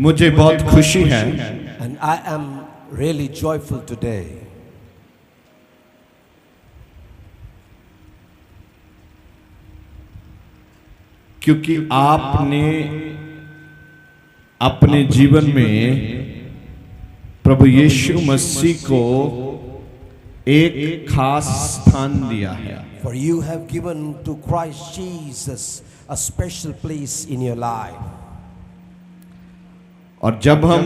मुझे बहुत खुशी है And I am really joyful today क्योंकि आपने अपने जीवन में प्रभु यीशु मसीह को एक खास स्थान दिया है। for you have given to Christ Jesus a special place in your life. और जब हम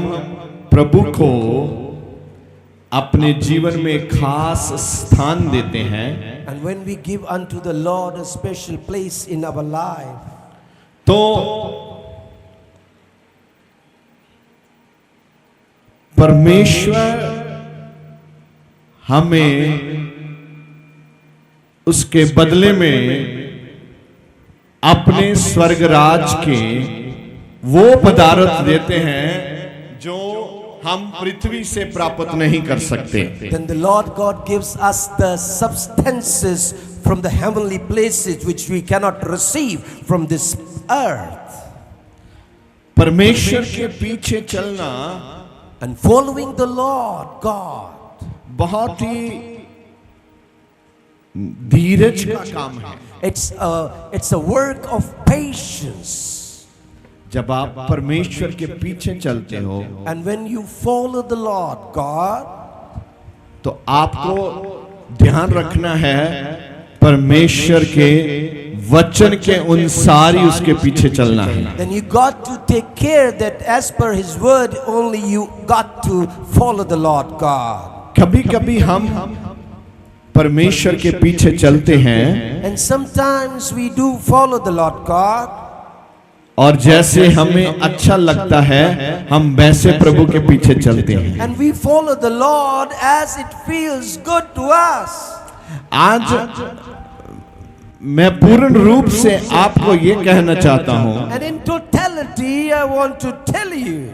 प्रभु को अपने जीवन में खास स्थान देते हैं And when we give unto the Lord a special place in our life, तो परमेश्वर हमें उसके बदले में अपने स्वर्गराज के वो पदार्थ देते हैं जो हम पृथ्वी से प्राप्त नहीं कर सकते। then the Lord God gives us the substances from the heavenly places which we cannot receive from this earth. परमेश्वर के पीछे चलना And following the Lord God, बहुत ही धीरज का काम है। it's a work of patience. जब आप परमेश्वर के पीछे चलते हो And when you follow the Lord God, तो आपको ध्यान रखना है परमेश्वर के वचन के अनुसार ही उसके पीछे चलना है। then you got to take care that as per His word only you got to follow the Lord God. कभी कभी हम परमेश्वर के पीछे चलते हैं And sometimes we do follow the Lord God, और जैसे हमें अच्छा लगता है हम वैसे प्रभु के पीछे चलते हैं। and we follow the Lord as it feels good to us. आज मैं पूर्ण रूप से आपको ये कहना चाहता हूं, And in totality I want to tell you,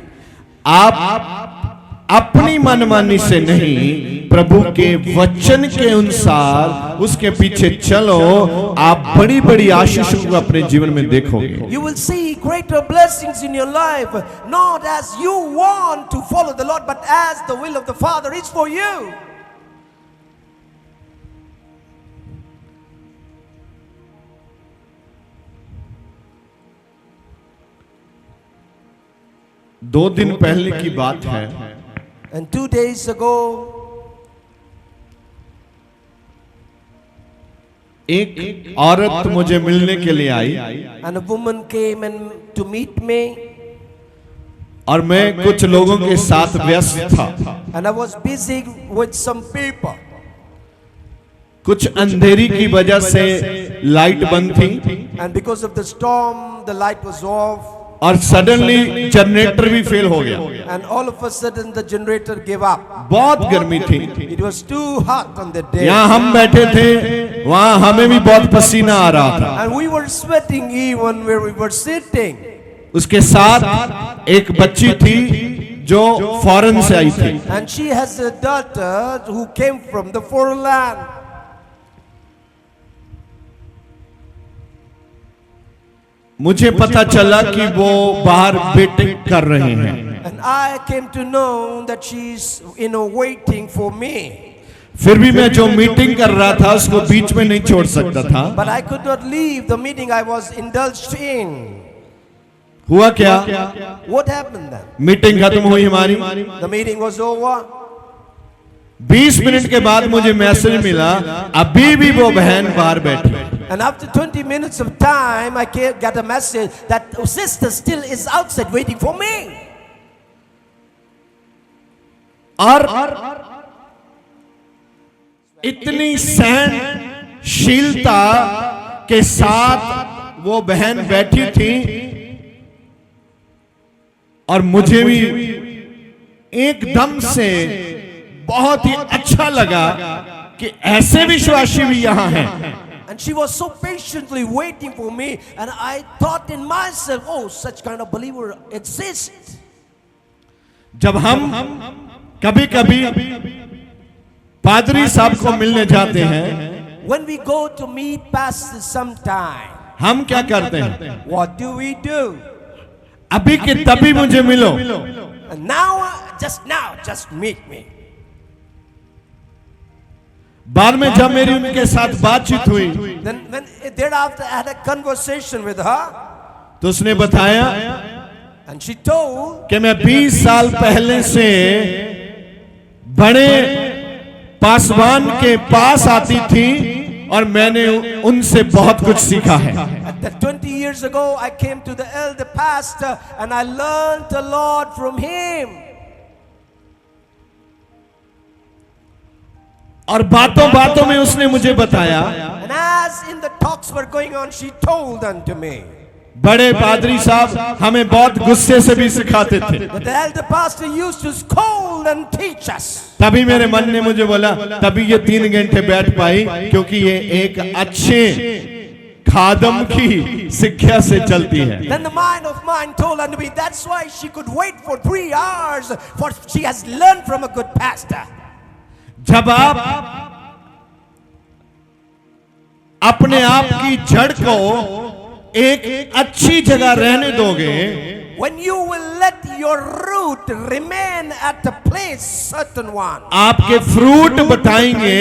आप अपनी मनमानी से नहीं प्रभु के वचन के अनुसार उसके पीछे चलो, आप बड़ी बड़ी आशीषों को अपने जीवन में देखोगे। you will see greater blessings in your life, not as you want to follow the Lord but as the will of the Father is for you. दो दिन पहले की बात है, And 2 days ago, एक औरत मुझे मिलने के लिए आई and a woman came and to meet me, और मैं कुछ लोगों के साथ व्यस्त था। and I was busy with some people. कुछ अंधेरी की वजह से लाइट बंद थी And because of the storm, the light was off, और सडनली जनरेटर भी फेल हो गया। and all of a sudden the generator gave up. बहुत गर्मी थी, It was too hot on that day. यहाँ हम बैठे थे, वहाँ हमें भी बहुत पसीना आ रहा था। And we were sweating even where we were sitting. उसके साथ एक बच्ची थी जो फॉरेन से आई थी। And she has a daughter who came from the foreign land. मुझे पता चला कि वो बाहर वेटिंग कर रहे हैं। And I came to know that she's, waiting for me. फिर भी मैं जो मीटिंग कर रहा था उसको बीच में नहीं छोड़ सकता था। But I could not leave the meeting I was indulged in. हुआ क्या? What happened then? मीटिंग खत्म हुई हमारी, The meeting was over. 20 minute के बाद मुझे मैसेज मिला अभी भी वो बहन बाहर बैठी। And after 20 minutes of time, I got a message that sister still is outside waiting for me. और इतनी सहनशीलता के साथ वो बहन बैठी थी और मुझे भी एकदम से बहुत ही अच्छा लगा कि ऐसे विश्वासी भी यहाँ हैं। And she was so patiently waiting for me, and I thought in myself, oh, such kind of believer exists. जब हम कभी कभी पादरी साहब को मिलने जाते हैं, When we go to meet pastors sometime, हम क्या करते हैं? what do? अभी के तभी मुझे मिलो। And now, just meet me. बाद में जब मेरी उनके साथ बातचीत हुई Then when thereafter I had a conversation with her, तो उसने बताया and she told कि मैं 20 साल पहले से बड़े पासवान के पास आती थी और मैंने उनसे बहुत कुछ सीखा है। that 20 years ago I came to the elder pastor and I learned a lot from him. और बातों बातों में उसने मुझे बताया, And as in the talks were going on, she told unto me बड़े पादरी साहब हमें बहुत गुस्से से भी सिखाते थे। that the elder pastor used to scold and teach us. तभी मेरे मन ने मुझे बोला, तभी ये 3 घंटे बैठ पाई क्योंकि ये एक अच्छे खादम की शिक्षा से चलती है। Then the mind of mine told unto me that's why she could wait for 3 hours, for she has learned from a good pastor. जब आप अपने आप की जड़ को एक अच्छी जगह रहने दोगे, When you will let your root remain at a place, certain one, आपके फ्रूट बताएंगे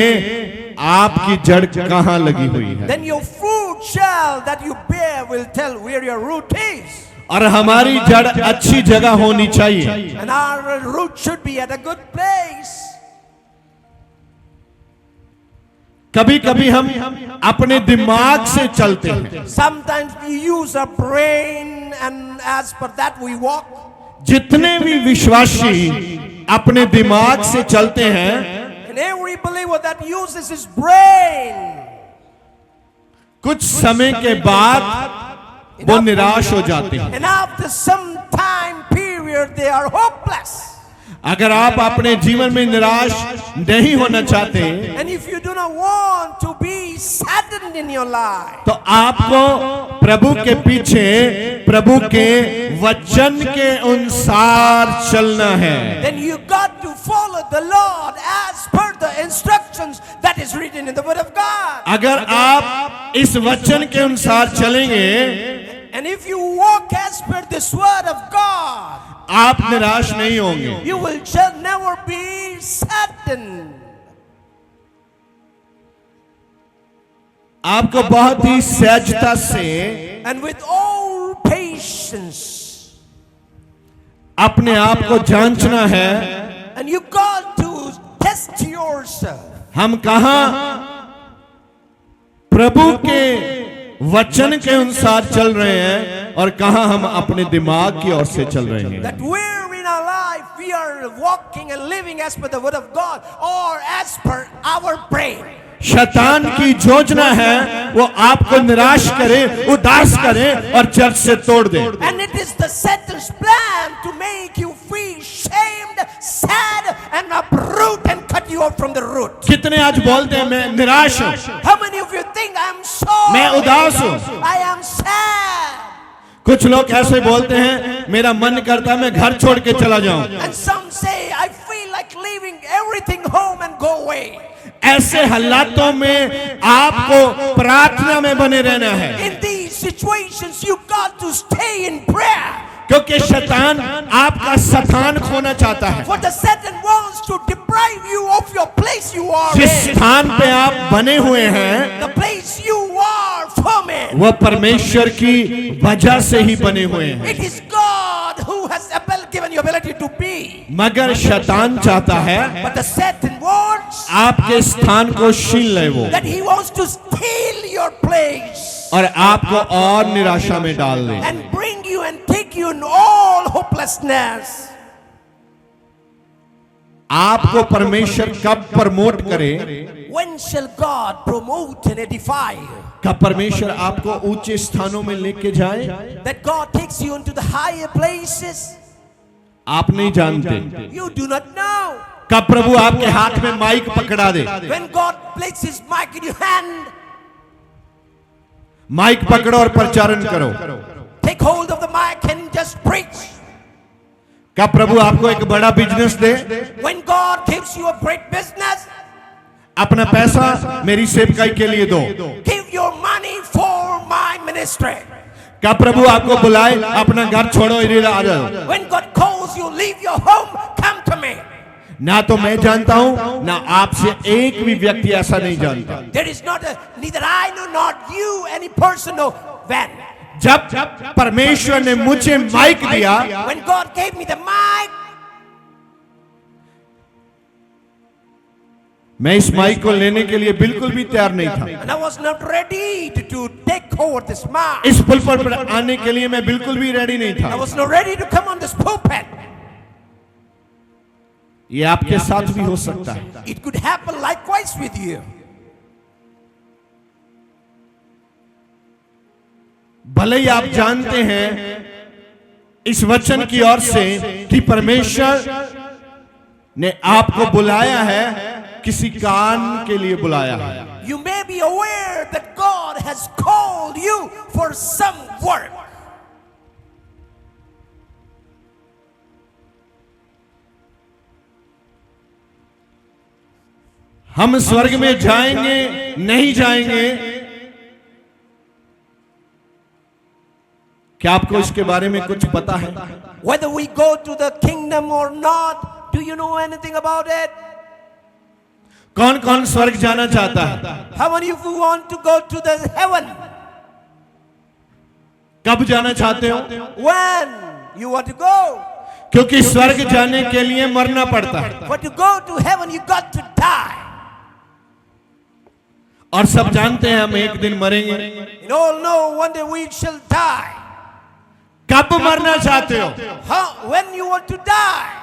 आपकी जड़ कहां लगी हुई है। then your fruit shall that you bear will tell where your root is. और हमारी जड़ अच्छी जगह होनी चाहिए। And our root should be at a good place. कभी कभी हम अपने दिमाग से चलते हैं, Sometimes we use our brain and as per that we walk. जितने भी विश्वासी अपने दिमाग से चलते हैं, And every believer that uses his brain, कुछ समय के बाद वो निराश हो जाते हैं। and after some time period they are hopeless. अगर आप अपने जीवन में निराश नहीं होना चाहते And if you do not want to be saddened in your life, तो आपको प्रभु के पीछे प्रभु के वचन के अनुसार चलना है। then you got to follow the Lord as per the instructions that is written in the Word of God. अगर आप इस वचन के अनुसार चलेंगे, And if you walk as per this Word of God, आप निराश नहीं होंगे। you will shall never be saddened. आपको बहुत ही सहजता से And with all patience, अपने आप को जांचना है, and you got to test yourself. हम कहां प्रभु के वचन के अनुसार चल रहे हैं और कहां हम अपने दिमाग की ओर से चल रहे हैं। That where in our life we are walking and living as per the Word of God or as per our brain. शैतान की योजना है वो आपको निराश करे, उदास करे और चर्च से तोड़ दे। And it is the Satan's plan to make you feel shamed, sad, and uproot and cut you off from the root. कितने आज बोलते हैं मैं निराश हूं, How many of you think I am sorry? मैं उदास हूं। I am sad. कुछ लोग ऐसे बोलते हैं मेरा मन करता है मैं घर छोड़ के चला जाऊं। And some say I feel like leaving everything home and go away. ऐसे हालातों में आपको प्रार्थना में बने रहना है, In these situations you got to stay in prayer. क्योंकि शैतान आपका स्थान खोना चाहता है। For the Satan wants to deprive you of your place you are जिस in. स्थान पे आप बने हुए हैं The place you are firm in. वह परमेश्वर की वजह से ही बने हुए हैं, It is God who has given you ability to be. मगर शैतान चाहता है But the Satan wants आपके स्थान को छीन ले वो that he wants to steal your place और आपको और निराशा में डाल दे। and bring you and take you in all hopelessness. आपको परमेश्वर कब प्रमोट करे, When shall God promote and edify you? कब परमेश्वर आपको ऊंचे स्थानों में लेके जाए, That God takes you into the higher places? आप नहीं जानते। You do not know. कब प्रभु आपके हाथ में माइक पकड़ा दे, When God places his mic in your hand, mic पकड़ो और प्रचारण करो। take hold of the mic and just preach. कब प्रभु आपको एक बड़ा business they, When God gives you a great business, अपना पैसा मेरी सेवकाई के लिए दो। give your money for my ministry. क्या प्रभु आपको बुलाए अपना घर छोड़ो इधर आ जाओ? When God calls you, leave your home, come to me. ना तो मैं जानता हूं, ना आपसे एक भी व्यक्ति ऐसा नहीं जानता। There is not neither I nor not you, any person know when. जब परमेश्वर ने मुझे माइक दिया, When God gave me the mic, मैं इस माइक को लेने के लिए बिल्कुल भी तैयार नहीं था। and I was not ready to take over this mic. इस पुलपट पर आने के लिए मैं बिल्कुल भी रेडी नहीं I था। was not ready to come on this pulpit. ये आपके साथ भी हो सकता है। It could happen likewise with you. भले ही आप जानते हैं इस वचन की ओर से कि परमेश्वर ने आपको बुलाया है, किसी काम के लिए बुलाया है। You may be aware that God has called you for some work. हम स्वर्ग में जाएंगे नहीं जाएंगे, क्या आपको इसके बारे में कुछ पता है? Whether we go to the kingdom or not, do you know anything about it? कौन कौन स्वर्ग जाना चाहता है? How many of you want to go to the heaven? कब जाना चाहते हो? When you want to go? क्योंकि स्वर्ग जाने के लिए मरना पड़ता है। But to go to heaven, you got to die. और सब जानते हैं हम एक दिन मरेंगे। You all know one day we shall die. कब मरना चाहते हो? How? When you want to die?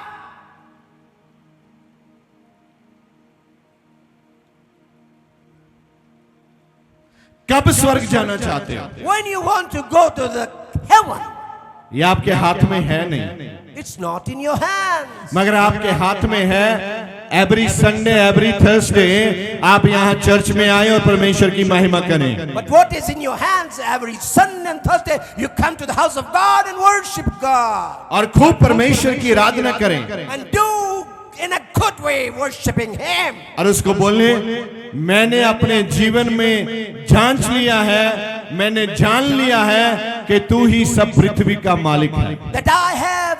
कब स्वर्ग जाना चाहते हो? When you want to go to the heaven? ये आपके हाथ में है नहीं, It's not in your hands. मगर आपके हाथ में है। एवरी संडे, एवरी थर्सडे आप यहाँ चर्च में आए और परमेश्वर की महिमा करें। But what is in your hands? Every Sunday and Thursday you come to the house of God and worship God. और खूब परमेश्वर की आराधना करें। And do in a good way worshiping Him. और उसको बोलने, मैंने अपने जीवन में जांच लिया है, मैंने जान लिया है कि तू ही सब पृथ्वी का मालिक है। That I have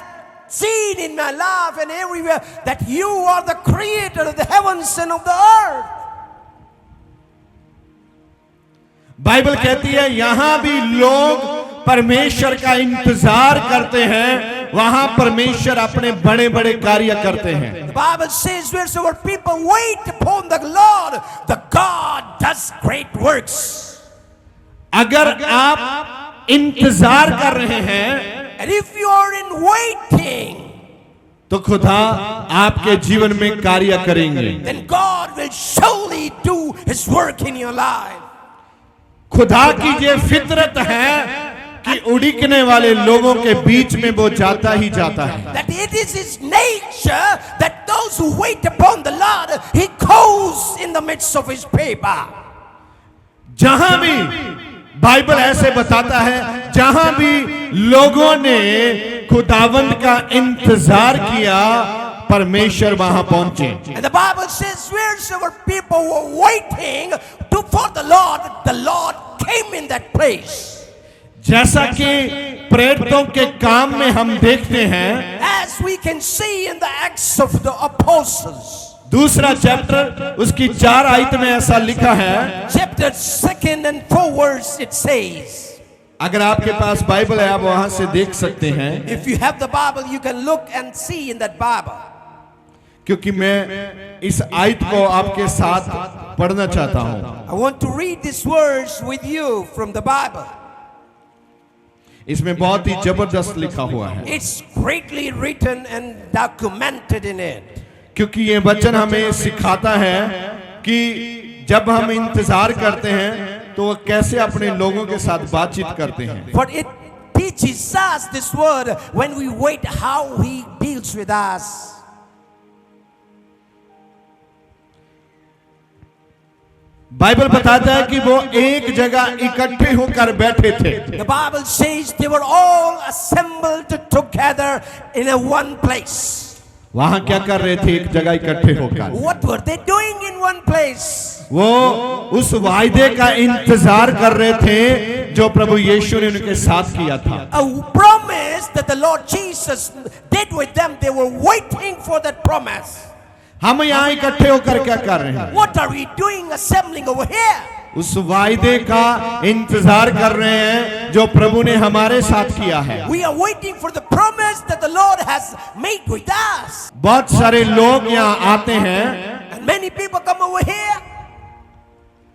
seen in my life and everywhere that you are the creator of the heavens and of the earth. Bible कहती है यहां भी लोग परमेश्वर का इंतजार करते हैं, वहां परमेश्वर अपने बड़े बड़े कार्य करते हैं। The Bible says wheresoever people wait upon the Lord, the God does great works. अगर आप इंतजार कर रहे हैं, And if you are in waiting, तो खुदा आपके जीवन में कार्य करेंगे। then God will surely do His work in your life. खुदा की ये फितरत है कि उड़ीकने वाले लोगों के बीच में वो जाता ही जाता है। That it is His nature that those who wait upon the Lord, He goes in the midst of His people. जहां भी बाइबल ऐसे बताता है, जहां भी लोगों ने खुदावंद का इंतजार किया, परमेश्वर वहां पहुंचे। And the Bible says wheresoever people were waiting for the Lord came in that place. जैसा कि प्रेरितों के काम में हम देखते हैं, As we can see in the Acts of the Apostles. दूसरा चैप्टर उसकी 4 आयत में ऐसा लिखा है। Chapter 2 and 4 verse it says. अगर आपके पास बाइबल है आप वहां से देख सकते हैं, If you have the Bible, you can look and see in that Bible. क्योंकि मैं इस आयत को आपके साथ पढ़ना चाहता हूं। I want to read this verse with you from the Bible. इसमें बहुत ही जबरदस्त लिखा हुआ है, It's greatly written and documented in it. क्योंकि ये वचन हमें सिखाता है कि जब हम इंतजार करते हैं तो वो कैसे अपने लोगों के साथ बातचीत करते हैं। For it teaches us this word when we wait how He deals with us. Bible बताता है कि वो एक जगह इकट्ठे होकर बैठे थे। The Bible says they were all assembled together in a one place. वहां क्या कर रहे थे एक जगह इकट्ठे होकर? What were they doing in one place? वो उस वायदे का इंतजार कर रहे थे जो प्रभु यीशु ने उनके साथ किया था। A promise that the Lord Jesus did with them. They were waiting for that promise. हम यहाँ इकट्ठे होकर क्या कर रहे हैं? What are we doing assembling over here? उस वायदे का इंतजार कर रहे हैं जो प्रभु ने हमारे साथ किया है। We are waiting for the promise that the Lord has made with us. बहुत सारे लोग यहाँ आते हैं, And many people come over here,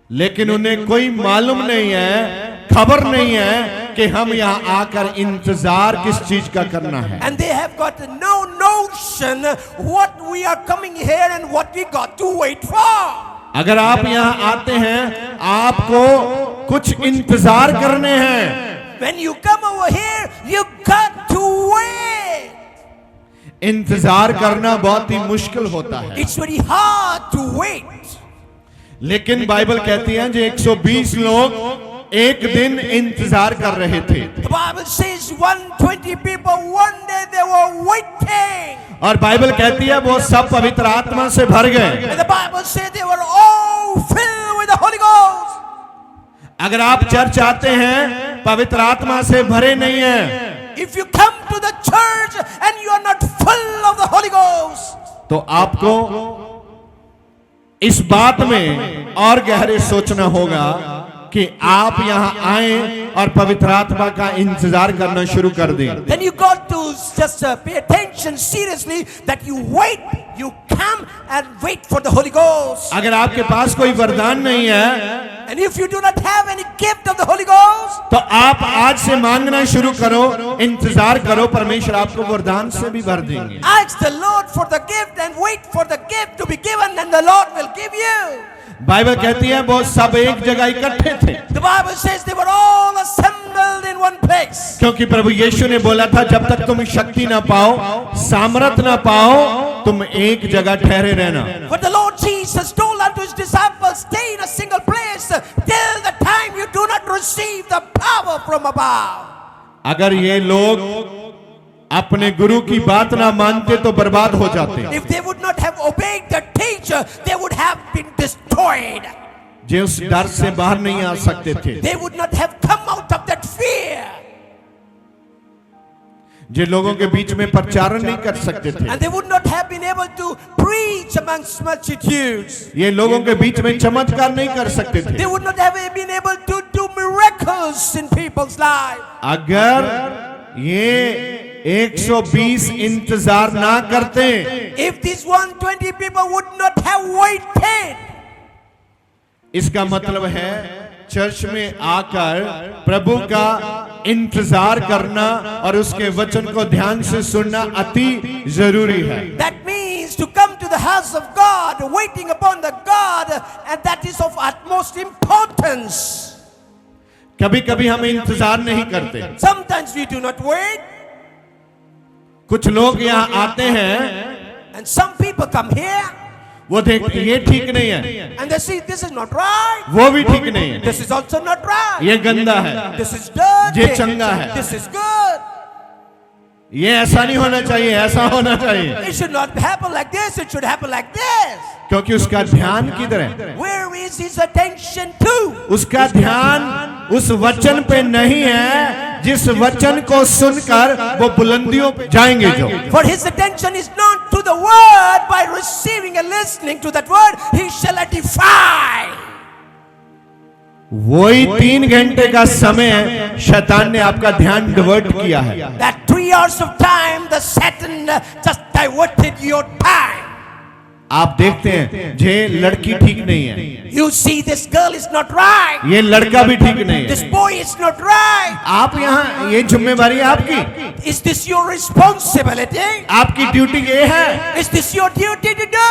लेकिन उन्हें कोई मालूम नहीं है, खबर नहीं है कि हम यहाँ आकर इंतजार किस चीज का करना है। and they have got no notion what we are coming here and what we got to wait for. अगर आप यहाँ आते हैं, आपको कुछ इंतजार करने हैं। When you come over here, you got to wait. इंतजार करना बहुत ही मुश्किल होता है, It's very hard to wait. लेकिन बाइबल कहती है जो 120 लोग एक दिन इंतजार कर रहे थे। The Bible says 120 people one day they were waiting. और बाइबल कहती है वो सब पवित्र आत्मा से भर गए। And the Bible says they were all filled with the Holy Ghost. अगर आप चर्च आते हैं, पवित्र आत्मा से भरे नहीं हैं, If you come to the church and you are not full of the Holy Ghost, तो आपको इस बात में और गहरे सोचना होगा कि आप यहाँ आए और पवित्र आत्मा का इंतजार करना शुरू कर दें। then you got to just pay attention seriously that you wait, you come and wait for the Holy Ghost. अगर आपके पास कोई वरदान नहीं है, And if you do not have any gift of the Holy Ghost, तो आप आज से मांगना शुरू करो, इंतजार करो, परमेश्वर आपको वरदान से भी भर देंगे। ask the Lord for the gift and wait for the gift to be given, and the Lord will give you. Bible कहती है वो सब एक जगह इकट्ठे थे, The Bible says they were all assembled in one place. क्योंकि प्रभु यीशु ने बोला था जब तक तुम शक्ति ना पाओ, सामर्थ ना पाओ, तुम एक जगह ठहरे रहना। But the Lord Jesus told unto his disciples, stay in a single place till the time you do not receive the power from above. अगर ये लोग अपने गुरु की बात ना मानते तो बर्बाद हो जाते। If they would not have obeyed the teacher, they would have been destroyed. जो उस डर से बाहर नहीं आ सकते थे, They would not have come out of that fear. जो लोगों के बीच में प्रचारण नहीं कर सकते थे, And they would not have been able to preach amongst multitudes. ये लोगों के बीच में चमत्कार नहीं कर सकते थे। They would not have been able to do miracles in people's lives. अगर ये 120 इंतजार ना करते, If these 120 people would not have waited, इसका मतलब है चर्च में आकर प्रभु का इंतजार करना और उसके वचन को ध्यान से सुनना अति जरूरी है। that means to come to the house of God, waiting upon the God, and that is of utmost importance. कभी कभी हम इंतजार नहीं करते। Sometimes we do not wait, कुछ लोग यहाँ आते हैं, and some people come here वो देखते ये ठीक नहीं है, and they say this is not right, वो भी ठीक नहीं है, this is also not right, ये गंदा है, this is dirty, ये चंगा है, this is good. ये ऐसा नहीं होना चाहिए, ऐसा होना चाहिए, It should not happen like this, it should happen like this. क्योंकि उसका ध्यान किधर है? Where is his attention to? उसका ध्यान उस वचन पे नहीं है जिस वचन को सुनकर वो बुलंदियों पे जाएंगे। जो For his attention is not to the word. By receiving and listening to that word, he shall edify. वही 3 घंटे का समय शैतान ने आपका ध्यान डिवर्ट किया है। That 3 hours of time, the Satan just diverted your time. आप देखते हैं जे लड़की ठीक नहीं है, You see, this girl is not right. ये लड़का भी ठीक नहीं This है, boy is not right. आप यहाँ ये जिम्मेवारी है आपकी, Is this your responsibility? आपकी ड्यूटी ये है। Is this your duty to do?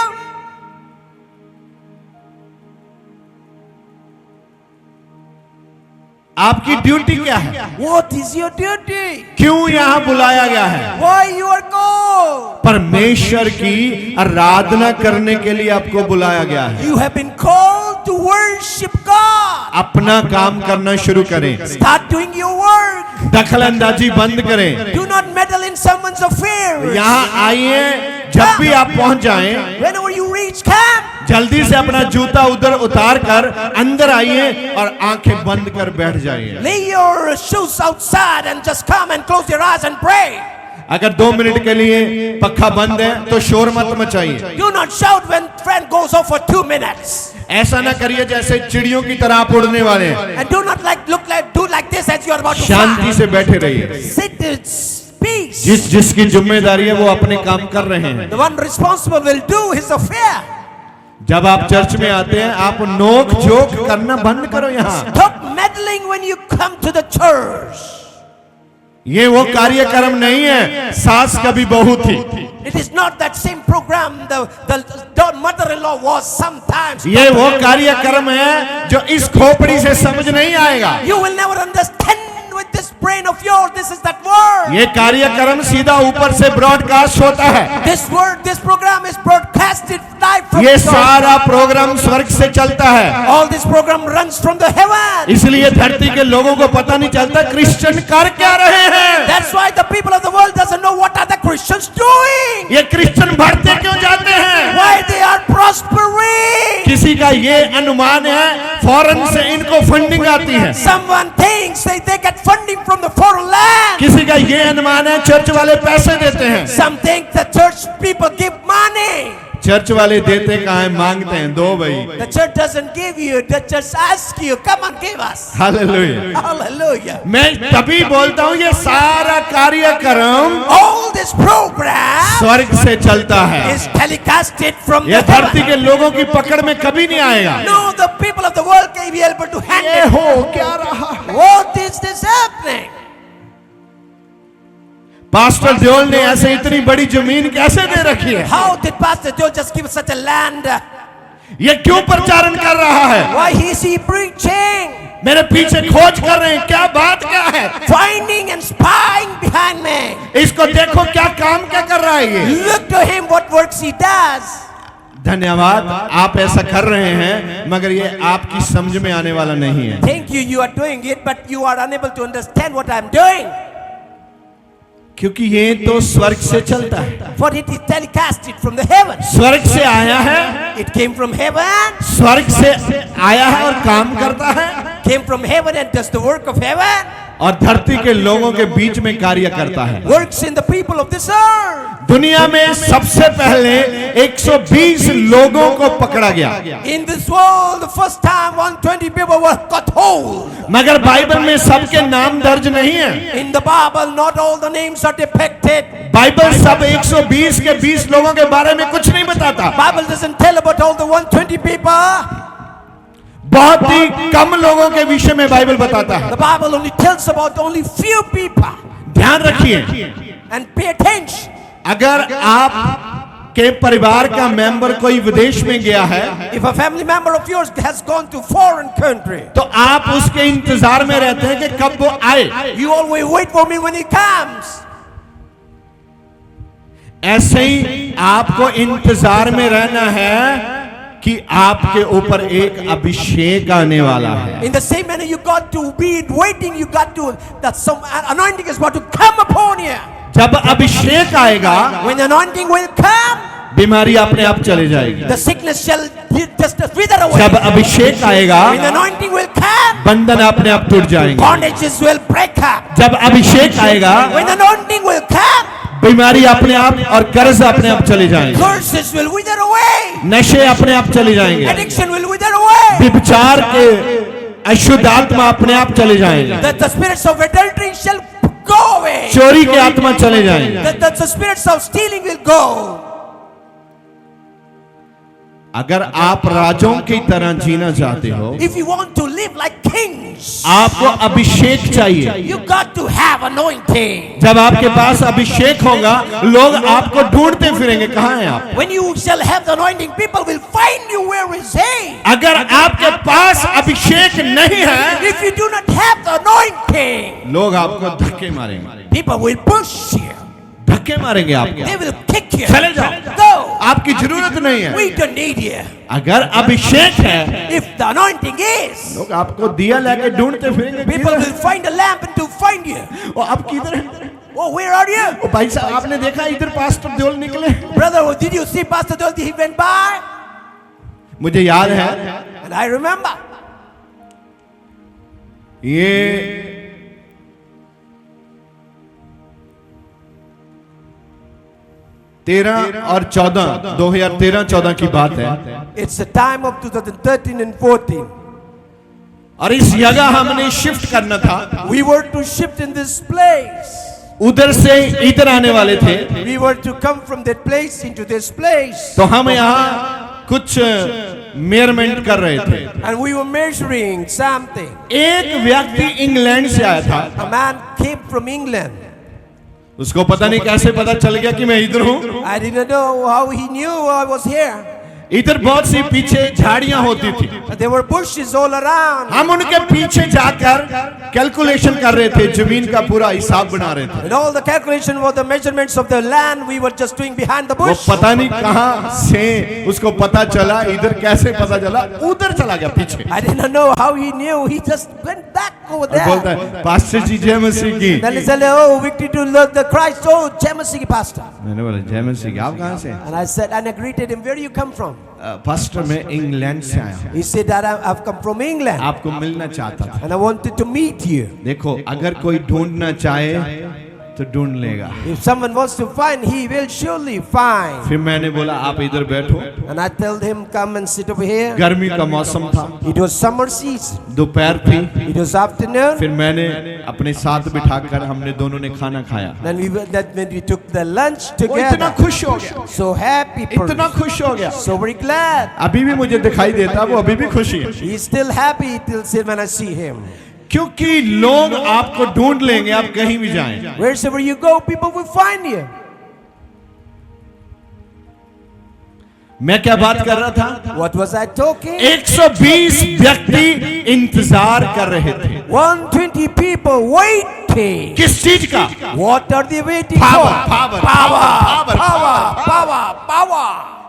आपकी ड्यूटी क्या है? What is your duty? क्यों यहाँ बुलाया गया है? Why you are called? परमेश्वर की आराधना करने के लिए आपको बुलाया गया है। You have been called to worship God. अपना काम करना शुरू करें, Start doing your work. दखल अंदाजी बंद करें। Do not meddle in someone's affairs. यहाँ आइए, जब भी आप पहुंच जाएं, Whenever you reach camp, जल्दी से अपना जूता उधर उतार कर अंदर आइए और आंखें बंद कर बैठ जाइए। Lay your shoes outside and just come and close your eyes and pray. अगर 2 मिनट के लिए पक्का बंद है तो शोर मत मचाइए। Do not shout when fan goes off for 2 minutes. ऐसा ना करिए जैसे चिड़ियों की तरह आप उड़ने वाले हैं। And do not do like this as you are about to Shanti fly. से बैठे रहिए। Sit in peace. जिसकी जिम्मेदारी है वो अपने काम कर रहे हैं। The one responsible will do his affair. जब आप चर्च में आते हैं आप नोक झोंक करना बंद करो। यहाँ Stop meddling when you come to the church. ये वो कार्यक्रम नहीं है सास कभी बहू थी। It is not that same program the mother-in-law was sometimes. ये वो कार्यक्रम है जो इस खोपड़ी से समझ नहीं आएगा। You will never understand with this brain of yours. This is that word. ये कार्यक्रम सीधा ऊपर से ब्रॉडकास्ट होता है। This program is broadcasted live from ये the church. सारा प्रोग्राम स्वर्ग से चलता है। All this program runs from the heaven. इसलिए धरती के लोगों को पता नहीं चलता क्रिश्चियन कर क्या रहे हैं। That's why the people of the world doesn't know what are the Christians doing. ये क्रिश्चियन बढ़ते क्यों जाते हैं? Why they are prospering. किसी का ये अनुमान है फॉरेन से इनको फंडिंग आती है। Someone thinks they get funding from the foreign land. किसी का ये अनुमान है चर्च वाले पैसे देते हैं। Some think the church people give money. Church वाले देते कहाँ हैं? मांगते हैं। दो भाई। The church doesn't give you. The church asks you, come and give us. Hallelujah. Hallelujah. मैं तभी बोलता हूँ ये सारा कार्यक्रम All this program स्वर्ग से चलता है। is telecasted from ये the धरती heaven. के लोगों की पकड़ में कभी नहीं आएगा। No, the people of the world can be able to ये handle. हो क्या रहा है? What is this happening? Pastor Deol ने ऐसे इतनी बड़ी जमीन कैसे दे रखी है? How did Pastor Joe just give such a land? ये क्यों प्रचारण कर रहा है? Why is he preaching? मेरे पीछे खोज कर रहे हैं क्या बात क्या है? Finding and spying behind me. इसको देखो क्या काम क्या कर रहा है ये? Look to him what works he does. धन्यवाद आप ऐसा कर रहे हैं मगर ये आपकी समझ में आने वाला नहीं है। Thank you, you are doing it, but you are unable to understand what I am doing. क्योंकि ये तो स्वर्ग से चलता है। For it is telecasted from the heaven. स्वर्ग से आया है। It came from heaven. स्वर्ग से आया है और काम करता है। Came from heaven and does the work of heaven. और धरती के लोगों के बीच में कार्य करता है। Works in the people of this earth. दुनिया में सबसे पहले 120 लोगों को पकड़ा गया। In this world, the first time 120 people were caught hold. मगर बाइबल में सबके नाम दर्ज नहीं है। In the Bible, not all the names are depicted. Bible सब 120 के 20 लोगों के बारे में कुछ नहीं बताता। Bible doesn't tell about all the 120 people. बहुत ही कम लोगों के विषय में बाइबल बताता है। The Bible only tells about only few people. ध्यान रखिए And pay attention. अगर आप के परिवार का मेंबर कोई विदेश में गया है If a family member of yours has gone to foreign country, तो आप उसके इंतजार में रहते हैं कि कब वो आए। you always wait for me when he comes. ऐसे ही आपको इंतजार में रहना है कि आपके ऊपर एक अभिषेक आने वाला है। In the same manner, you got to be waiting. You got to that some anointing is about to come upon you. जब अभिषेक आएगा When the anointing will come, बीमारी अपने आप चले जाएगी। the sickness shall just wither away. जब अभिषेक आएगा When the anointing will come, बंधन अपने आप टूट जाएंगे। bondages will break up. जब अभिषेक आएगा When the anointing will come, बीमारी अपने आप और कर्ज अपने आप चले जाएंगे। curses will wither away. नशे अपने आप चले जाएंगे। Addiction will wither away. विचार के अशुद्ध आत्मा अपने आप चले जाएंगे। The spirits of adultery shall go away. चोरी की आत्मा चले जाएंगे। The spirits of stealing will go. अगर आप राजों की तरह जीना चाहते हो If you want to live like kings, आपको अभिषेक चाहिए। you got to have anointing. जब आपके पास अभिषेक होगा लोग आपको ढूंढते फिरेंगे कहाँ हैं आप। When you shall have the anointing, people will find you. Where is he? अगर आपके पास अभिषेक नहीं है If you do not have the anointing, लोग आपको धक्के मारेंगे। people will push you. धक्के मारेंगे आपको। They will kick you. चले जाओ। Go. आपकी जरूरत नहीं है। We don't need you. अगर अभिषेक है If the anointing is, लोग आपको दिया लेके ढूंढते फिरेंगे। people will find a lamp and to find you. वो आप किधर हैं? Oh, where are you? ओ भाई साहब आपने देखा इधर पास्टर देओल निकले? Brother, did you see Pastor Doldy? He went by. मुझे याद है And I remember ये 13 और 14 2013-14 की बात है it's the time of 2013 and 14. और इस जगह हमने शिफ्ट करना था We were to shift in this place. उधर से इधर आने वाले थे We were to come from that place into this place. तो हम यहाँ कुछ मेजरमेंट कर रहे थे And we were measuring something. एक व्यक्ति इंग्लैंड से आया था A man came from England. उसको पता नहीं कैसे पता चल गया कि मैं इधर हूँ I didn't know how he knew I was here. इधर बहुत सी पीछे झाड़ियां होती थी There were bushes all around. हम उनके पीछे जाकर कैलकुलेशन कर रहे थे जमीन का पूरा हिसाब बना रहे थे And all the calculation was the measurements of the land we were just doing behind the वो bush. पता नहीं कहां से उसको पता चला इधर कैसे पता चला उधर चला गया पीछे I didn't know how he knew. He just went back over और बोलता there. है पास्टर जी जय मसीह की Then he said, "Oh, victory to love the Christ." Oh, Jemasi pastor. मैंने बोला जय मसीह की आप कहां से And I said, and I greeted him. Where do you come from? Pastor मैं इंग्लैंड से आया हूं He said that I've come from England आपको मिलना चाहता था and I wanted to meet you. देखो अगर कोई ढूंढना चाहे तो ढूंढ लेगा If someone wants to find, he will surely find. फिर मैंने बोला आप इधर बैठो And I told him, come and sit over here. गर्मी का मौसम था It was summer season. दोपहर थी It was afternoon. फिर मैंने अपने साथ बिठाकर हमने दोनों ने खाना खाया Then we took the lunch वो इतना together. खुश हो गया So happy इतना person. खुश हो गया So very glad. अभी भी मुझे दिखाई देता वो अभी भी खुशी है He's still happy till when I see him. क्योंकि लोग आपको ढूंढ लेंगे आप कहीं भी जाएं Wherever you go, people will find you. मैं क्या बात कर रहा था What was I talking? 120 व्यक्ति इंतजार कर रहे थे 120 people waiting. किस चीज का What are they waiting Power, for? power, power, power, power, power, power.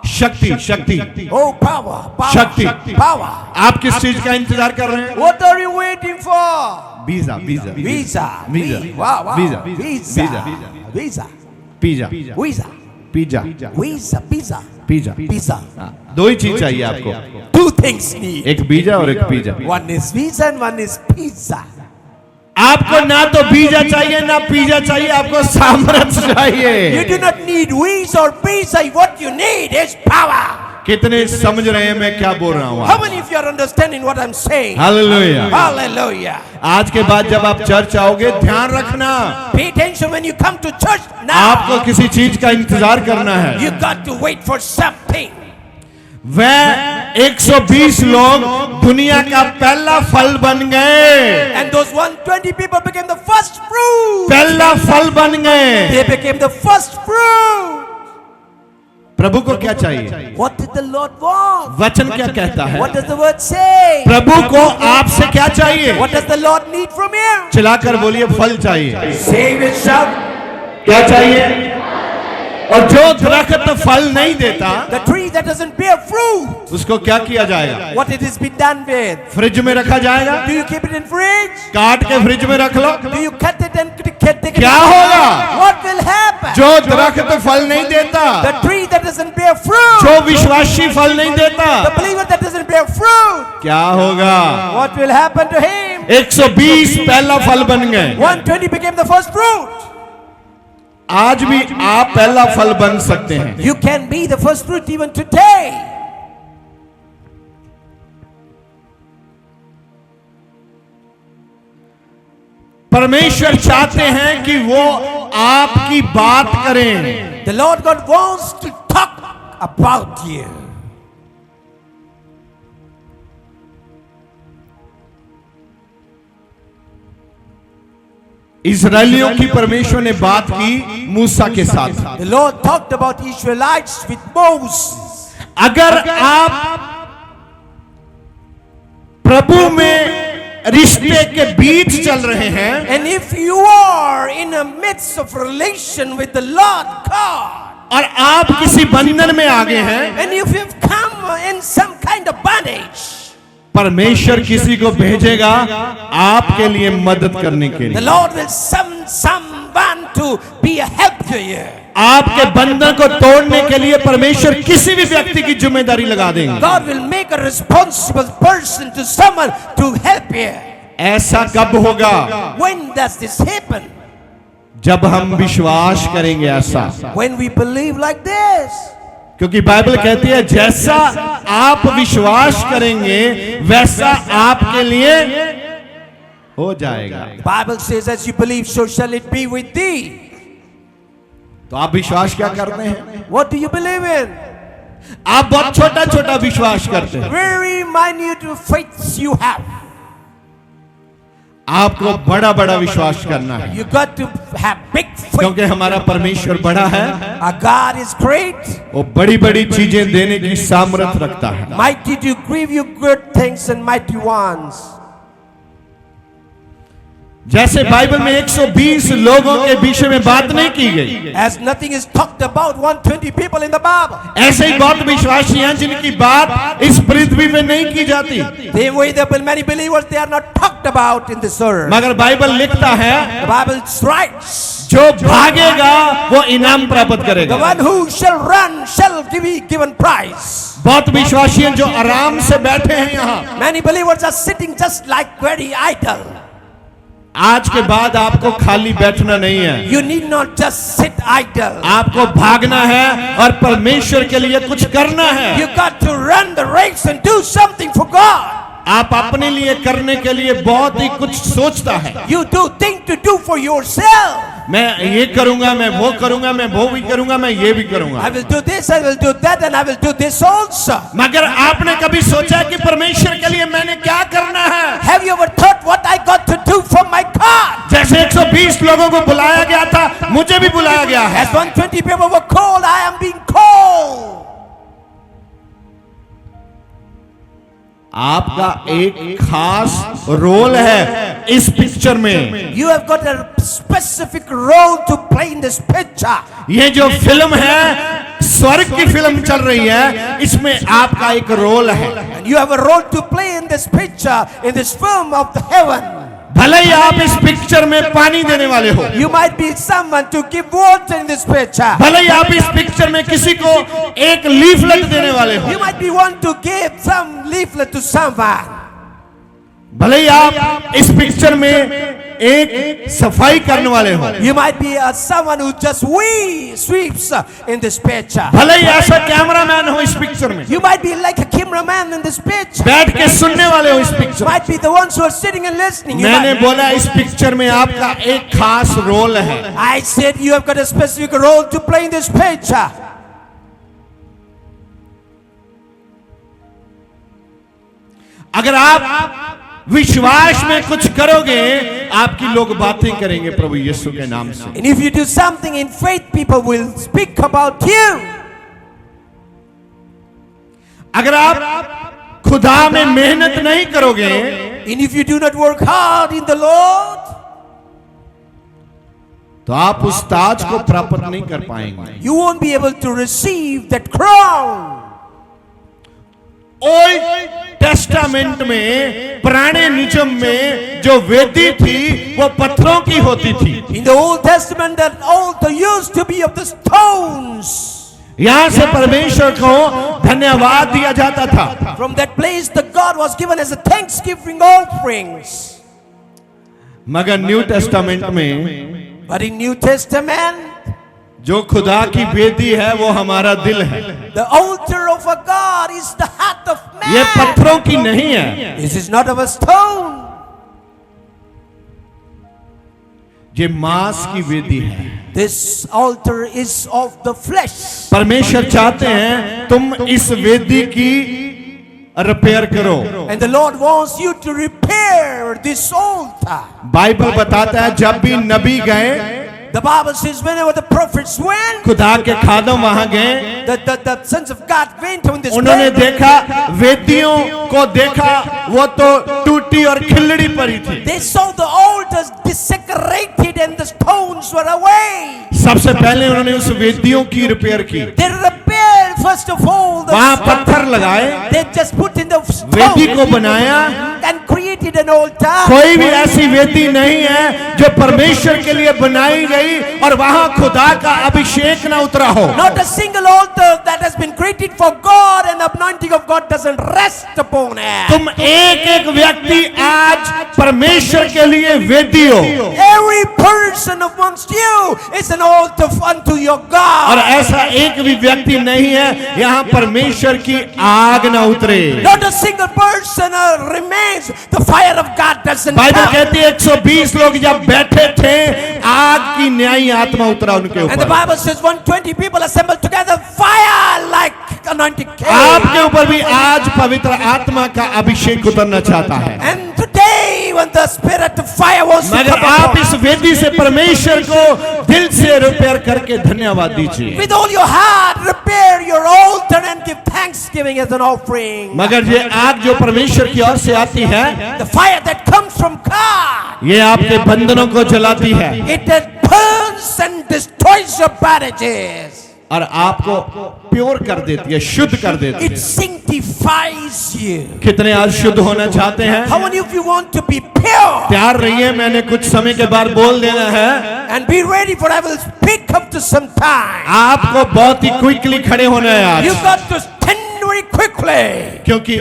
शक्ति शक्ति Oh, power, power, शक्ति power. आप किस चीज का इंतजार कर रहे हैं What are you waiting for? Visa visa Visa. Visa Wow, wow. Visa Visa. Visa Visa. Pizza Visa. Pizza Visa. Pizza. Pizza Pizza. दो ही चीज चाहिए आपको Two things need. एक वीजा और एक pizza One is visa and one is pizza. आपको ना तो वीजा चाहिए ना पिज्जा चाहिए आपको सामर्थ्य You चाहिए do not need visa or pizza. What you need is power. कितने समझ रहे हैं मैं क्या बोल रहा हूँ How many of you are understanding what I'm saying? Hallelujah Hallelujah. आज के बाद जब आप चर्च आओगे ध्यान रखना Pay attention when you come to church now. आपको किसी चीज का इंतजार करना है You got to wait for something. वह 120 लोग दुनिया का पहला फल बन गए And those 120 people became the first fruit. पहला फल बन गए They became the first fruit. प्रभु को क्या चाहिए What did the Lord want? वचन क्या कहता है What does the word say? प्रभु को आपसे क्या चाहिए What does the Lord need from you? चिल्लाकर बोलिए फल चाहिए Say with shout. क्या चाहिए और जो दरख्त फल नहीं देता The tree that doesn't bear fruit. उसको क्या किया जाएगा What it is be done with? Fridge में रखा जाएगा Do you keep it in fridge? काट के फ्रिज में रख लो Do you cut it and take it? क्या होगा What will happen? जो दरख्त फल नहीं देता The tree that doesn't bear fruit. जो विश्वासी फल नहीं देता The believer that doesn't bear fruit. क्या होगा What will happen to him? 120 पहला फल बन गए 120 became the first fruit. आज भी आप पहला फल बन सकते हैं You can be the first fruit even today. परमेश्वर चाहते हैं कि वो आपकी बात करें The Lord God wants to talk about you. इजरायलियों की परमेश्वर ने बात की मूसा के साथ The Lord talked about Israelites with Moses. अगर आप प्रभु में रिश्ते के बीच चल रहे हैं And if you are in the midst of relation with the Lord God, और आप किसी बंधन में आ गए हैं and if you've come in some kind of bondage, परमेश्वर किसी को भेजेगा आपके लिए मदद करने के The लिए। Lord will send someone to be a help to you. आपके बंधन को तोड़ने के लिए परमेश्वर किसी भी व्यक्ति की जिम्मेदारी लगा देंगे। God will make a responsible person to someone to help you. ऐसा कब होगा? When does this happen? जब हम विश्वास करेंगे ऐसा। When we believe like this. क्योंकि बाइबल कहती है जैसा आप विश्वास करेंगे वैसा आपके लिए हो जाएगा। The Bible says, as you believe, so shall it be with thee. तो आप विश्वास क्या करते हैं? What do you believe in? आप बहुत छोटा छोटा विश्वास करते हैं। Very minute faiths you have. आपको बड़ा बड़ा विश्वास करना है, You got to have big faith. क्योंकि हमारा परमेश्वर बड़ा है। Our God is great, वो बड़ी बड़ी चीजें देने की सामर्थ रखता है। mighty to give you good things and mighty ones. जैसे बाइबल में 120 लोगों के विषय में बात नहीं की गई, As nothing is talked about 120 people in the Bible. ऐसे ही बहुत विश्वासी हैं जिनकी बात इस पृथ्वी पे नहीं की जाती, They way there are many believers, they are not talked about in this earth. मगर बाइबल लिखता है The Bible writes, जो भागेगा वो इनाम प्राप्त the करेगा। one who shall run shall be given prize. बहुत विश्वासी हैं जो आराम से बैठे हैं यहाँ। Many believers are sitting just like very idle. आज के बाद आपको खाली बैठना नहीं है, You need not just sit idle. आपको भागना है और परमेश्वर के लिए कुछ करना है। You got to run the race and do something for God. आप अपने लिए करने के लिए बहुत ही कुछ सोचता है। You do things to do for yourself. मैं ये करूंगा, मैं वो करूंगा, मैं वो भी करूंगा, मैं ये भी करूंगा। I will do this, I will do that, and I will do this also. मगर आपने कभी सोचा कि परमेश्वर के लिए मैंने क्या करना है? Have you ever thought what I got to do for my God? जैसे 120 लोगों को बुलाया गया था, मुझे भी बुलाया गया है। As 120 people were called, I am being called. आपका एक खास रोल है इस पिक्चर में। You have got a specific role to play in this picture. ये जो फिल्म है, स्वर्ग की फिल्म चल रही है, इसमें आपका एक रोल है। And you have a role to play in this picture, in this film of the heaven. भले ही आप इस पिक्चर में पानी देने वाले हो, You might be someone to give water in this picture. भले ही आप इस पिक्चर में किसी को एक लीफलेट देने वाले हो, You might be one to give some leaflet to someone. भले ही आप इस पिक्चर में एक सफाई करने वाले हो, You might be someone who just sweeps in this picture. भले ही ऐसा कैमरामैन हो इस पिक्चर में, You might be like a cameraman in this picture. बैठ के सुनने वाले हो इस पिक्चर में। Might be the ones who are sitting and listening. You मैंने might- बोला इस पिक्चर में आपका एक खास रोल है। I said you have got a specific role to play in this picture. अगर आप विश्वास में कुछ करोगे, आपकी लोग बातें करेंगे प्रभु यीशु के नाम से। And if you do something in faith, people will speak about you. अगर आप खुदा में मेहनत नहीं करोगे, And if you do not work hard in the Lord, तो आप उस ताज को प्राप्त नहीं कर पाएंगे। you won't be able to receive that crown. Old testament में, पुराने नियम में जो वेदी थी वो पत्थरों की होती थी। In the Old Testament, that altar used to be of the stones. यहां से परमेश्वर को धन्यवाद दिया जाता था। From that place, the God was given as a thanksgiving offerings. मगर न्यू टेस्टामेंट में But in New Testament, जो खुदा की वेदी है वो हमारा दिल है। the altar of a God is the heart of ये man. पत्थरों की नहीं है, This is not of a stone. ये मांस की वेदी है। This altar is of the flesh. परमेश्वर चाहते हैं तुम इस वेदी की रिपेयर करो। And the Lord wants you to repair this altar. Bible बताता है जब भी नबी गए, The Bible says whenever the prophets went, खुदा के खादम वहां गए, the sons of God went on this उन्होंने place. देखा, वेदियों को देखा, वो तो टूटी और खिल्लड़ी पड़ी थी। They saw the altars desecrated and the stones were away. सबसे पहले उन्होंने उस वेदियों की रिपेयर की। They repaired first of all the वहां पत्थर लगाए, They just put in the वेदी को stone बनाया। and created an altar. कोई भी ऐसी वेदी नहीं है जो परमेश्वर के लिए बनाई गई और वहां खुदा का अभिषेक ना उतरा हो। Not a single altar that has been created for God and anointing of God doesn't rest upon it. तुम एक एक व्यक्ति आज परमेश्वर के लिए वेदी हो, Every person amongst you is an altar unto your और God. ऐसा एक भी व्यक्ति नहीं है यहाँ परमेश्वर की आग ना उतरे। Not a single person remains. The fire of God doesn't Bible come. कहती है 120 लोग जब बैठे थे आग की न्यायी आत्मा उतरा उनके And the ऊपर। Bible says 120 people assembled together, fire like anointing came. आपके ऊपर भी आज पवित्र आत्मा का अभिषेक उतरना चाहता है, And today when the spirit of fire wants to मगर come आप upon, इस वेदी से परमेश्वर को दिल से रिपेयर करके धन्यवाद दीजिए। with all your heart repair your altar and give thanksgiving as an offering. मगर ये आग जो परमेश्वर की ओर से आती है, The fire that comes from God, ये आपके बंधनों को जलाती है it that burns and destroys your bondages. और आपको प्योर कर देती है, शुद्ध कर देती It है। sanctifies you. कितने आज शुद्ध होना चाहते हैं? How many of you want to be pure? तैयार रहिए, मैंने कुछ समय के बाद बोल देना है। And be ready for I will speak up to some time. आपको बहुत ही क्विकली खड़े होना है You आज, got to stand very quickly. क्योंकि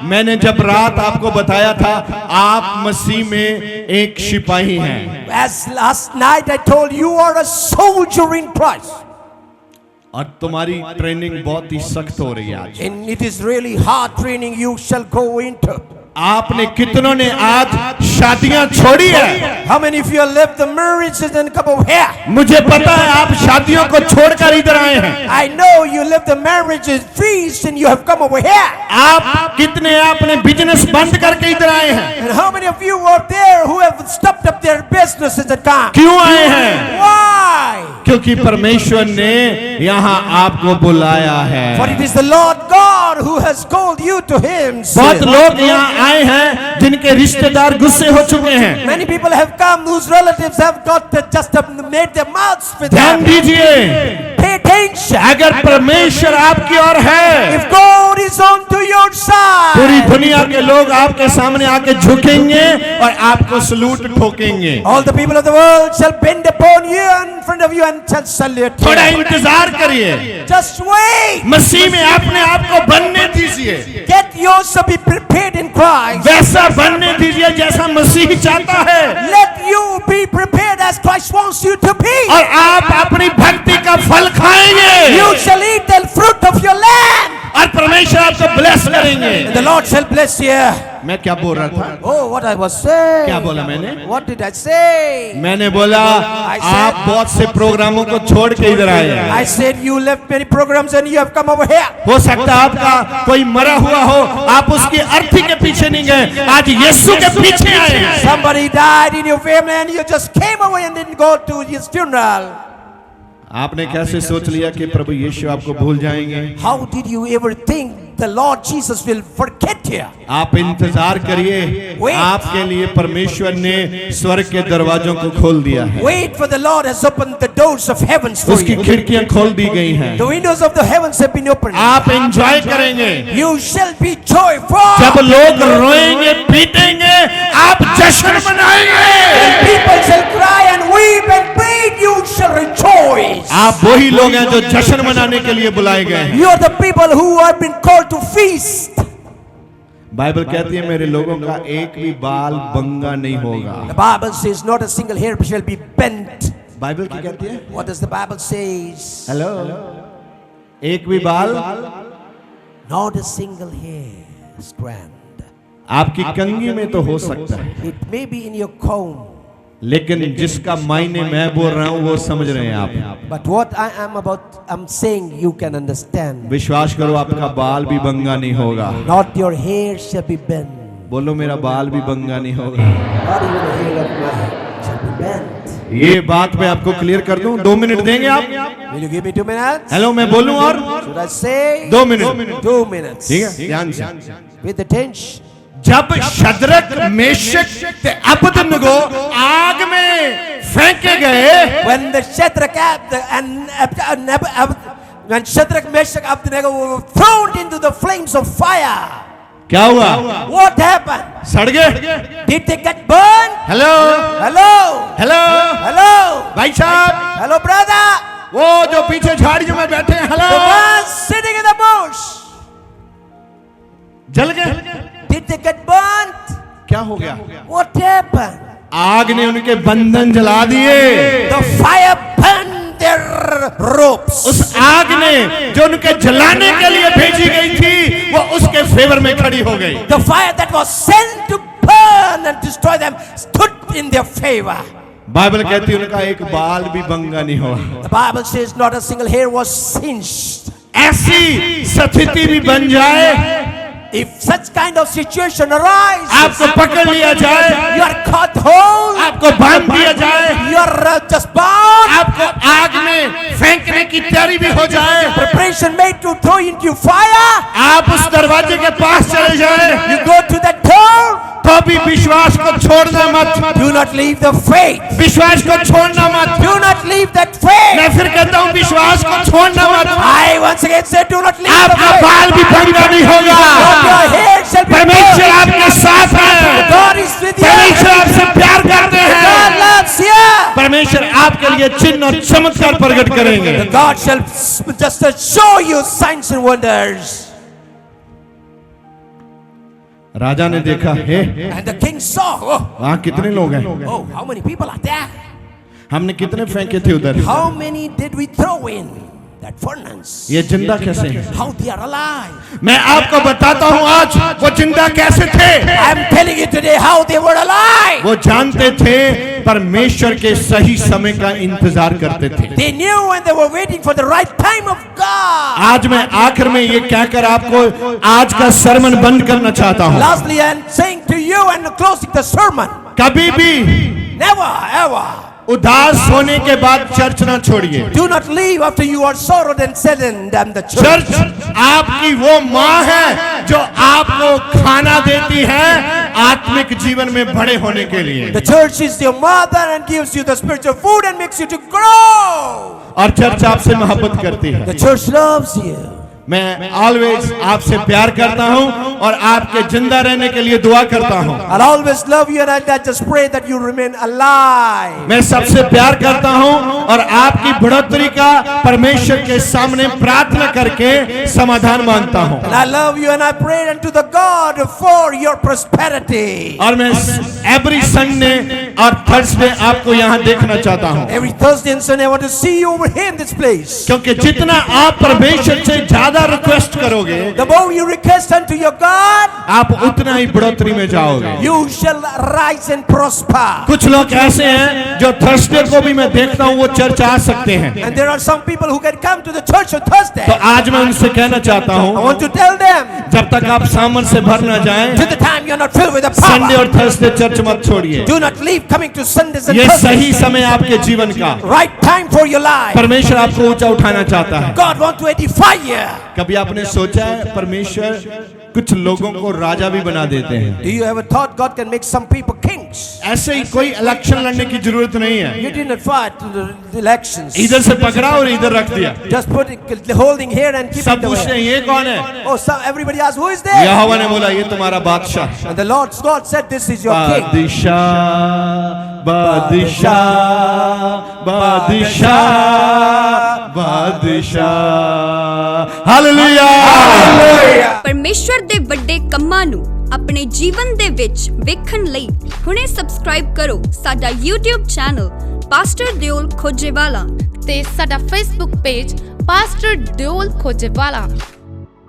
मैंने जब रात आपको बताया था आप मसीह में एक सिपाही हैं, As last night I told you are a soldier in Christ. और तुम्हारी ट्रेनिंग बहुत ही सख्त हो रही है आज। And it is really hard training you shall go into. आपने कितनों ने आज शादियां छोड़ी है? How many of you have left the marriages and come over here? मुझे पता है आप शादियों को छोड़कर इधर आए हैं। I know you left the marriages feast and you have come over here. आप कितने आपने बिजनेस बंद करके इधर आए हैं? And how many of you were there who have stopped up their businesses and come? क्यों आए हैं? Why? क्योंकि परमेश्वर ने यहाँ आपको बुलाया है। For it is the Lord God who has called you to बहुत Himself. लोग यहाँ आए हैं जिनके रिश्तेदार गुस्से हो चुके हैं। Many people have come whose relatives have got just made their mouths with ध्यान them. दीजिए, Pay attention. अगर परमेश्वर आपकी ओर है, If God is on to your पूरी side, दुनिया के लोग आपके सामने आके झुकेंगे और आपको salute ठोकेंगे। all the people of the world shall bend upon you in front of you and shall salute थोड़ा you. इंतजार करिए, Just wait. मसीह में अपने आप को बनने दीजिए, Get yourself be prepared in Christ. वैसा बनने दीजिए जैसा मसीह चाहता है, Let you be prepared as Christ wants you to be. और आप अपनी भक्ति का फल खाएंगे You shall eat the fruit of your land. और परमेश्वर आपको ब्लेस करेंगे। The Lord shall bless you. मैं क्या बोल रहा था? Oh, what I was saying. क्या बोला मैंने? What did I say? मैंने बोला आप बहुत से प्रोग्रामों को छोड़ के इधर आए हैं। I said you left many programs and you have come over here. हो सकता है आपका कोई मरा हुआ हो, आप उसकी अर्थी के पीछे नहीं गए, आज यीशु के पीछे आए हैं। Somebody died in your family and you just came away and didn't go to his funeral. आपने कैसे सोच लिया कि प्रभु यीशु आपको भूल जाएंगे? How did you ever think the Lord Jesus will forget you? आप इंतजार करिए, आपके लिए परमेश्वर ने स्वर्ग के दरवाजों को खोल दिया है। Wait, for the Lord has opened the doors of heavens for उसकी you. खिड़कियां खोल दी गई हैं। The windows of the heavens have been opened. आप एंजॉय करेंगे। You shall be joyful. जब लोग रोएंगे पीटेंगे, आप जश्न मनाएंगे। People shall cry and weep and plead, you shall rejoice. आप वही लोग हैं जो जश्न मनाने के लिए बुलाए गए हैं। You are the people who have been called to feast. Bible कहती है मेरे लोगों का एक भी बाल बंगा नहीं होगा। The Bible says not a single hair shall be bent. Bible क्या कहती है? What does the Bible says? Hello, एक भी बाल, Not a single hair strand. आपकी कंघी में तो हो सकता है, It may be in your comb. लेकिन जिसका मायने मैं बोल रहा हूं वो समझ रहे हैं आप। But what I'm saying you can understand. विश्वास करो आपका बाल भी बंगा नहीं होगा। Not your hair shall be bent. बोलो मेरा बाल भी बंगा नहीं होगा। Not even the hair of my head shall be bent. ये बात मैं आपको क्लियर कर दूं, 2 मिनट देंगे आप? Will you give me 2 minutes? Hello, मैं बोलूं और Should I say? 2 minute. 2 minutes. ठीक है, ध्यान से। With attention. जब शद्रक मेशक ते अबेदनगो आग में फेंके गए, When the Shadrach and When Shadrach, Meshach, Abednego were thrown into the flames of fire, क्या हुआ? what happened? सड़ गए? Did they get burned? Hello Hello? Hello Hello? भाई साहब, Hello, brother? वो जो पीछे झाड़ियों में बैठे हैं, hello, The ones sitting in the bush, जल गए? did they get burnt? क्या हो गया? What happened? आग ने उनके बंधन जला दिए। The fire burned their ropes. उस आग ने जो उनके जलाने के लिए भेजी गई थी, वो उसके फेवर में खड़ी हो गई। The fire that was sent to burn and destroy them stood in their favor. Bible कहती है उनका एक बाल भी बंगा नहीं हुआ। The Bible says not a single hair was singed. ऐसी स्थिति भी बन जाए, If such kind of situation arises, आपको पकड़ लिया जाए, you are caught hold, आपको बांध दिया जाए, you are just bound, आपको आग में फेंकने की तैयारी भी हो जाए, preparation made to throw into fire, आप उस दरवाजे के पास चले जाए, you go to that door, तो भी विश्वास को छोड़ना मत। do not leave the faith. विश्वास को छोड़ना मत। Do not leave that faith. मैं फिर कहता हूँ विश्वास को छोड़ना मत। I once again say do not leave the आपका faith. बाल भी बंगा नहीं होगा। Your hair shall be परमेश्वर burned. आपके साथ है। God is with you. परमेश्वर आपसे प्यार करते God हैं। loves you. परमेश्वर आपके लिए चिन्ह और चमत्कार प्रकट करेंगे। God shall just show you signs and wonders. राजा ने देखा, हे, And the king saw, वहाँ कितने लोग हैं? oh, how many people are there? हमने कितने फेंके थे उधर? How many did we throw in that furnace? ये जिंदा कैसे हैं? How they are alive? मैं आपको बताता हूँ आज वो जिंदा कैसे थे। I am telling you today how they were alive. वो जानते थे, परमेश्वर के सही समय का इंतजार करते थे। They knew and they were waiting for the right time of God. आज मैं आखिर में ये कहकर आपको आज का सरमन बंद करना चाहता हूँ। Lastly, I am saying to you and closing the sermon, कभी भी never ever उदास होने के बाद चर्च ना छोड़िए। do not leave after you are sorrowed and saddened and the church. Church आपकी वो माँ है जो आपको खाना देती है आत्मिक जीवन में बड़े होने के लिए। The church is your mother and gives you the spiritual food and makes you to grow. और चर्च आपसे मोहब्बत करती है। The church loves you. मैं ऑलवेज आपसे प्यार करता हूँ और आपके जिंदा रहने के लिए दुआ करता हूँ। I'll always love you and I just pray that you remain alive. मैं सबसे प्यार करता हूँ और आपकी बढ़ोतरी का परमेश्वर के सामने प्रार्थना करके समाधान मांगता हूँ। And I love you and I pray unto the God for your prosperity. और मैं एवरी संडे और थर्सडे आपको यहाँ देखना चाहता हूँ, Every Thursday and Sunday I want to see you over here in this place. क्योंकि जितना आप परमेश्वर से ज्यादा रिक्वेस्ट करोगे, The more you request unto your God, आप उतना ही बढ़ोतरी में जाओगे। you shall rise and prosper. कुछ लोग ऐसे हैं जो थर्सडे को भी मैं देखता हूँ वो चर्च आ सकते हैं। And there are some people who can come to the church on Thursday. तो आज मैं उनसे कहना चाहता I हूँ, want to tell them, जब तक आप सामन से भर ना जाएं, till the time you're not filled with the Sunday power, और थर्सडे चर्च मत छोड़िए। do not leave coming to Sundays and ये सही Thursdays. समय आपके जीवन का। Right time for your life. परमेश्वर आपको ऊंचा उठाना चाहता है। God wants to edify you. कभी आपने सोचा है परमेश्वर कुछ लोगों को राजा भी बना देते हैं? Do you ever thought God can make some people kings? ऐसे ही कोई इलेक्शन लड़ने की जरूरत नहीं है। You didn't fight the elections. इधर से पकड़ा और इधर रख दिया। Just put it, holding here and keep सब it पूछते हैं away. ये कौन है? Oh, so everybody asks, who is there? यहोवा ने बोला ये तुम्हारा बादशाह है। And the Lord God said, this is your king. बादशाह बादशाह बादशाह बादशाह। हालेलुया। ਪਰਮੇਸ਼ਵਰ ਦੇ ਵੱਡੇ ਕੰਮਾਂ ਨੂੰ ਆਪਣੇ ਜੀਵਨ ਦੇ ਵਿੱਚ ਵੇਖਣ ਲਈ ਹੁਣੇ ਸਬਸਕ੍ਰਾਈਬ ਕਰੋ ਸਾਡਾ YouTube ਚੈਨਲ ਪਾਸਟਰ ਦਿਓਲ ਖੋਜੇਵਾਲਾ ਤੇ ਸਾਡਾ Facebook ਪੇਜ ਪਾਸਟਰ ਦਿਓਲ ਖੋਜੇਵਾਲਾ।